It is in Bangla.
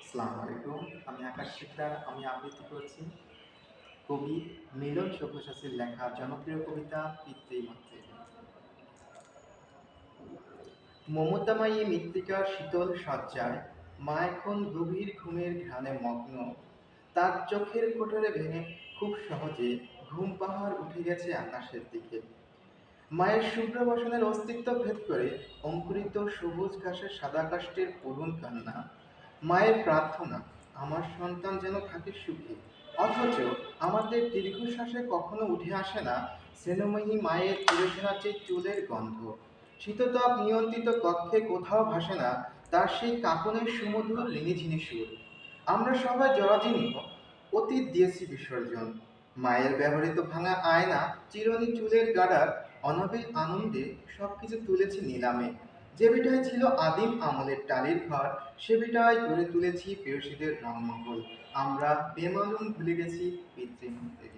আসসালামু আলাইকুম। আমি আকাশ শিকদার। আমি আবৃত্তি করছি কবি মিলন সব্যসাচীর লেখা জনপ্রিয় কবিতা পিতৃমাতৃ। মমতাময়ী মৃত্তিকার শীতল শয্যায় মা এখন গভীর ঘুমের ঘ্রাণে মগ্ন। তার চোখের কোটরে ভেঙে খুব সহজে ঘুম পাহাড় উঠে গেছে আকাশের দিকে। মায়ের শুভ্র বসনের অস্তিত্ব ভেদ করে অঙ্কুরিত সবুজ ঘাসের সাদা কাষ্ঠের করুণ কান্না। মায়ের প্রার্থনা, আমার সন্তান যেন থাকে সুখে। অথচ আমাদের দীর্ঘশ্বাসে কখনো উঠে আসে না স্নেহময়ী মায়ের চিরসেনাচে চুলের গন্ধ। শীততাপ নিয়ন্ত্রিত কক্ষে কোথাও ভাসে না তার সেই কাঁপনের সুমধুর রিনিঝিনি সুর। আমরা সবাই জরাজীর্ণ, অতীত দিয়েছি বিসর্জন। মায়ের ব্যবহৃত ভাঙা আয়না, চিরুনি চুলের গাড়ার অনাবিল আনন্দে সবকিছু তুলেছি নিলামে। যে ভিটায় ছিল আদিম আমলের টালির ঘর, সে ভিটায় গড়ে তুলেছি প্রেয়সীদের রংমহল। আমরা বেমালুম ভুলে গেছি পিতৃমন্ত্রীকে।